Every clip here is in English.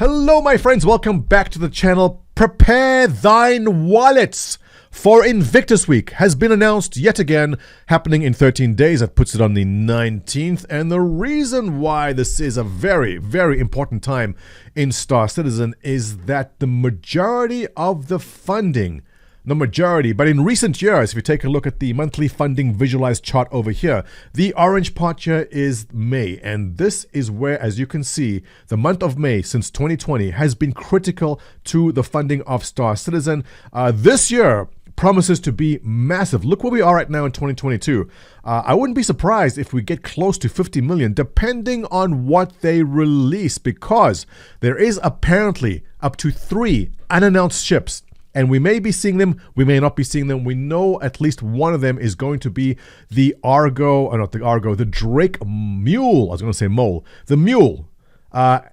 Hello my friends, welcome back to the channel. Prepare thine wallets for Invictus Week has been announced yet again, happening in 13 days. That puts it on the 19th. And the reason why this is a very, very important time in Star Citizen is that the majority of the funding, but in recent years, if you take a look at the monthly funding visualized chart over here, the orange part here is May. And this is where, as you can see, the month of May since 2020 has been critical to the funding of Star Citizen. This year promises to be massive. Look where we are right now in 2022. I wouldn't be surprised if we get close to 50 million, depending on what they release, because there is apparently up to 3 unannounced ships. And we may be seeing them, we may not be seeing them. We know at least one of them is going to be the the Drake Mule. I was going to say Mole. The Mule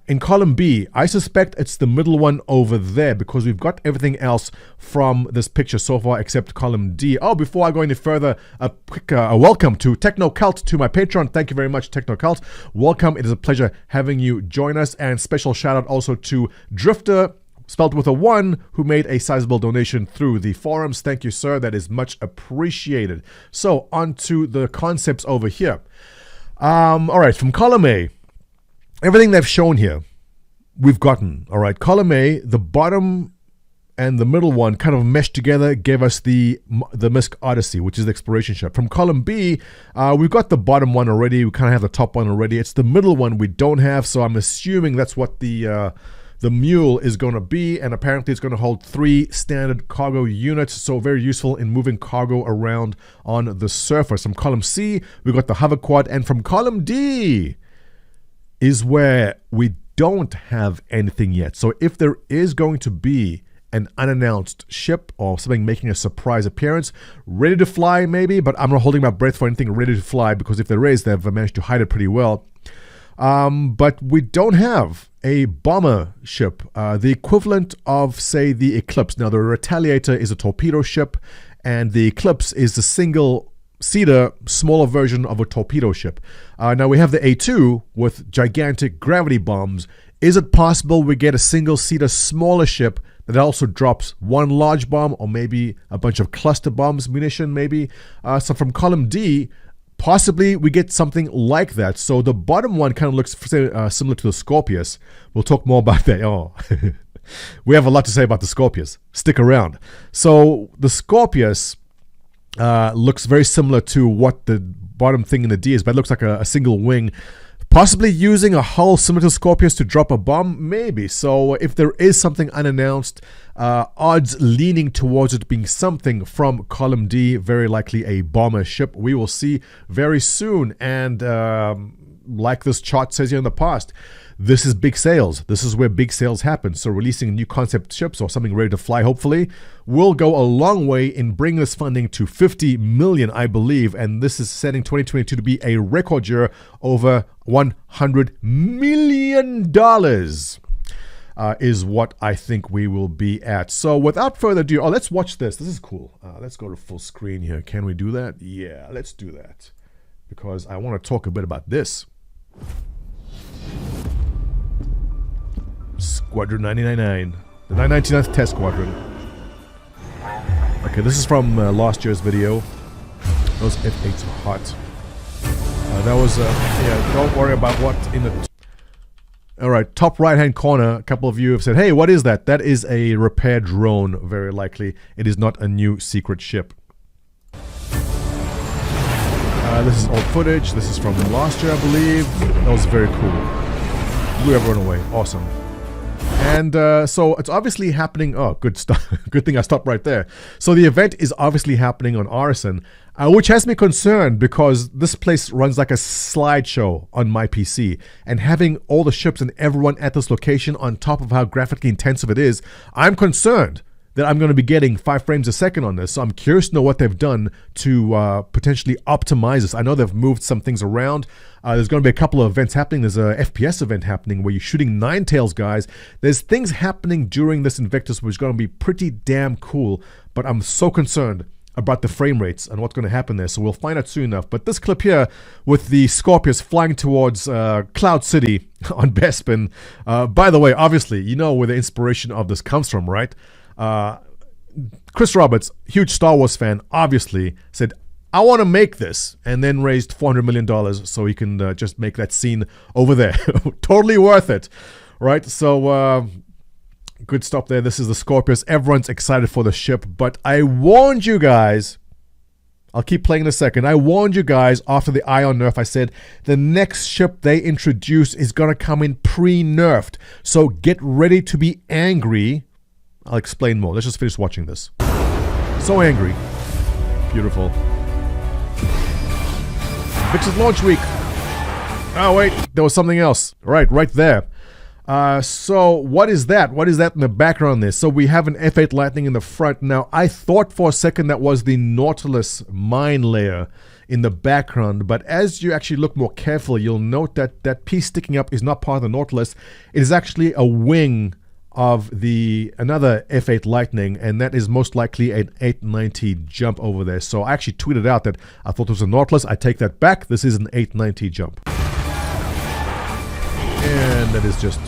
in column B. I suspect it's the middle one over there because we've got everything else from this picture so far except column D. Oh, before I go any further, a quick welcome to Techno Cult, to my Patreon. Thank you very much, Techno Cult. Welcome. It is a pleasure having you join us. And special shout out also to Drifter, spelled with a 1, who made a sizable donation through the forums. Thank you, sir. That is much appreciated. So, on to the concepts over here. All right, from column A, everything they've shown here, we've gotten. All right, column A, the bottom and the middle one kind of meshed together, gave us the Misk Odyssey, which is the exploration ship. From column B, we've got the bottom one already. We kind of have the top one already. It's the middle one we don't have, so I'm assuming that's what the Mule is going to be, and apparently it's going to hold 3 standard cargo units, so very useful in moving cargo around on the surface. From column C, we've got the hover quad, and from column D is where we don't have anything yet. So if there is going to be an unannounced ship or something making a surprise appearance, ready to fly maybe, but I'm not holding my breath for anything ready to fly, because if there is, they've managed to hide it pretty well. But we don't have a bomber ship, the equivalent of, say, the Eclipse. Now, the Retaliator is a torpedo ship, and the Eclipse is a single-seater, smaller version of a torpedo ship. Now, we have the A2 with gigantic gravity bombs. Is it possible we get a single-seater, smaller ship that also drops 1 large bomb, or maybe a bunch of cluster bombs, munition, maybe? So from column D, possibly we get something like that. So the bottom one kind of looks similar to the Scorpius. We'll talk more about that. Oh, we have a lot to say about the Scorpius. Stick around. So the Scorpius looks very similar to what the bottom thing in the D is, but it looks like a single wing. Possibly using a hull similar to Scorpius to drop a bomb, maybe. So if there is something unannounced, odds leaning towards it being something from column D, very likely a bomber ship. We will see very soon. And like this chart says here in the past, this is big sales. This is where big sales happen. So releasing new concept ships or something ready to fly, hopefully, will go a long way in bringing this funding to 50 million, I believe. And this is setting 2022 to be a record year, over $100 million. Is what I think we will be at. So without further ado, let's watch this. This is cool. Let's go to full screen here. Can we do that? Yeah, let's do that, because I want to talk a bit about this. Squadron 999, the 999th Test Squadron. Okay, this is from last year's video. Those F8s are hot. That was, yeah, don't worry about what in the... Alright, top right hand corner, a couple of you have said, hey, what is that? That is a repair drone, very likely. It is not a new secret ship. This is old footage. This is from last year, I believe. That was very cool. Blew everyone away. Awesome. And so it's obviously happening. Oh, good stuff. Good thing I stopped right there. So the event is obviously happening on Arisen, which has me concerned because this place runs like a slideshow on my PC. And having all the ships and everyone at this location on top of how graphically intensive it is, I'm concerned that I'm going to be getting 5 frames a second on this. So I'm curious to know what they've done to potentially optimize this. I know they've moved some things around. There's going to be a couple of events happening. There's a FPS event happening where you're shooting 9-tails, guys. There's things happening during this Invictus which is going to be pretty damn cool. But I'm so concerned about the frame rates and what's going to happen there, so we'll find out soon enough. But this clip here with the Scorpius flying towards Cloud City on Bespin, by the way, obviously, you know where the inspiration of this comes from, right? Chris Roberts, huge Star Wars fan, obviously said, I want to make this, and then raised $400 million so he can just make that scene over there. Totally worth it, right? So, good stop there. This is the Scorpius. Everyone's excited for the ship, but I warned you guys. I'll keep playing in a second. I warned you guys after the Ion nerf. I said the next ship they introduce is going to come in pre-nerfed. So get ready to be angry. I'll explain more. Let's just finish watching this. So angry. Beautiful. Invictus launch week. Oh, wait. There was something else. Right there. So what is that? What is that in the background there? So we have an F8 Lightning in the front. Now, I thought for a second that was the Nautilus mine layer in the background, but as you actually look more carefully, you'll note that that piece sticking up is not part of the Nautilus. It is actually a wing of another F8 Lightning, and that is most likely an 890 jump over there. So I actually tweeted out that I thought it was a Nautilus. I take that back. This is an 890 jump. And that is just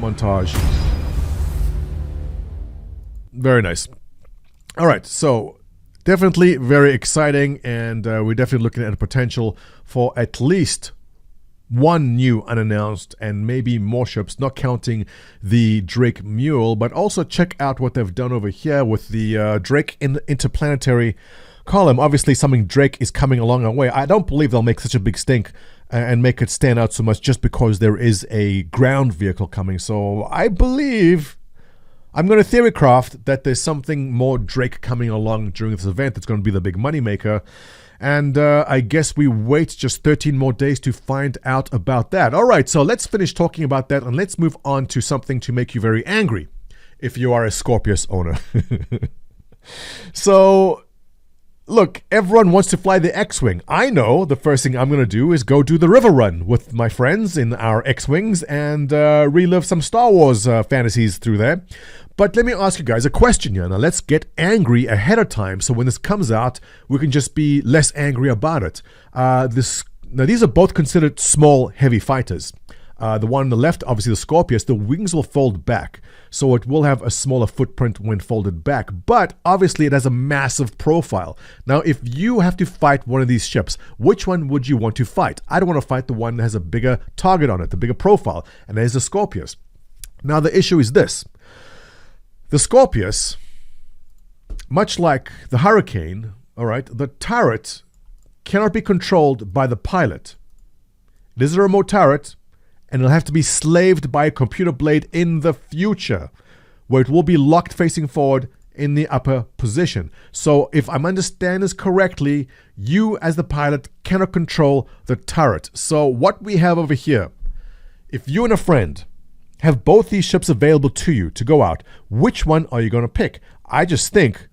montage. Very nice. All right, so definitely very exciting, and we're definitely looking at the potential for at least one new unannounced and maybe more ships, not counting the Drake Mule, but also check out what they've done over here with the Drake interplanetary column. Obviously, something Drake is coming along our way. I don't believe they'll make such a big stink and make it stand out so much just because there is a ground vehicle coming. So I believe, I'm going to theorycraft that there's something more Drake coming along during this event that's going to be the big moneymaker. And I guess we wait just 13 more days to find out about that. All right, so let's finish talking about that and let's move on to something to make you very angry if you are a Scorpius owner. So, look, everyone wants to fly the X-Wing. I know the first thing I'm going to do is go do the river run with my friends in our X-Wings and relive some Star Wars fantasies through there. But let me ask you guys a question here. Now, let's get angry ahead of time so when this comes out, we can just be less angry about it. Now, these are both considered small, heavy fighters. The one on the left, obviously the Scorpius, the wings will fold back. So it will have a smaller footprint when folded back. But obviously it has a massive profile. Now, if you have to fight one of these ships, which one would you want to fight? I don't want to fight the one that has a bigger target on it, the bigger profile. And that is the Scorpius. Now, the issue is this. The Scorpius, much like the Hurricane, all right, the turret cannot be controlled by the pilot. It is a remote turret, and it'll have to be slaved by a computer blade in the future, where it will be locked facing forward in the upper position. So if I'm understanding this correctly, you as the pilot cannot control the turret. So what we have over here, if you and a friend have both these ships available to you to go out, which one are you going to pick? I just think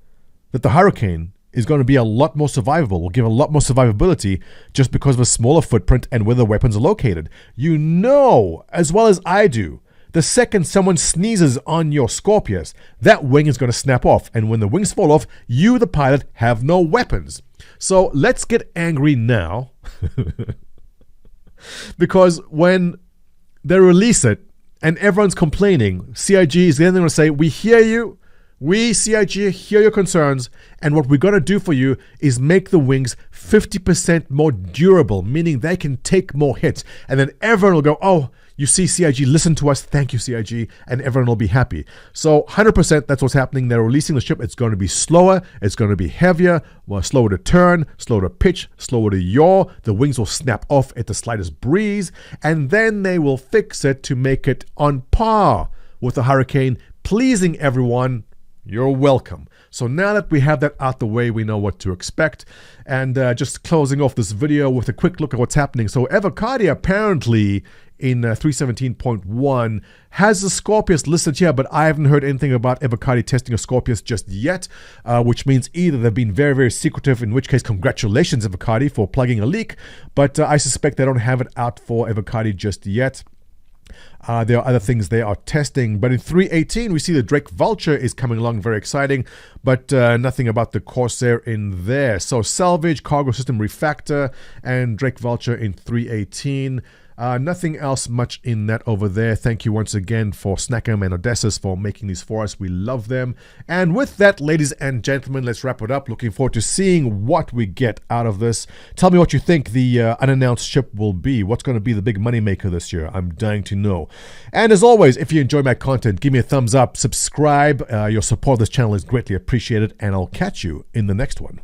that the Hurricane is going to be a lot more survivable, will give a lot more survivability just because of a smaller footprint and where the weapons are located. You know, as well as I do, the second someone sneezes on your Scorpius, that wing is going to snap off. And when the wings fall off, you, the pilot, have no weapons. So let's get angry now. Because when they release it and everyone's complaining, CIG is then going to say, we hear you. We, CIG, hear your concerns, and what we're going to do for you is make the wings 50% more durable, meaning they can take more hits. And then everyone will go, oh, you see, CIG, listen to us. Thank you, CIG. And everyone will be happy. So 100% that's what's happening. They're releasing the ship. It's going to be slower. It's going to be heavier, slower to turn, slower to pitch, slower to yaw. The wings will snap off at the slightest breeze. And then they will fix it to make it on par with the Hurricane, pleasing everyone. You're welcome. So now that we have that out the way, we know what to expect. And just closing off this video with a quick look at what's happening. So Evocati apparently in 317.1 has the Scorpius listed here, but I haven't heard anything about Evocati testing a Scorpius just yet, which means either they've been very, very secretive, in which case congratulations Evocati for plugging a leak, but I suspect they don't have it out for Evocati just yet. There are other things they are testing. But in 318, we see the Drake Vulture is coming along, very exciting, but nothing about the Corsair in there. So Salvage, Cargo System Refactor, and Drake Vulture in 318. Nothing else much in that over there. Thank you once again for Snackham and Odysseus for making these for us. We love them. And with that, ladies and gentlemen, let's wrap it up. Looking forward to seeing what we get out of this. Tell me what you think the unannounced ship will be. What's going to be the big moneymaker this year? I'm dying to know. And as always, if you enjoy my content, give me a thumbs up, subscribe. Your support of this channel is greatly appreciated, and I'll catch you in the next one.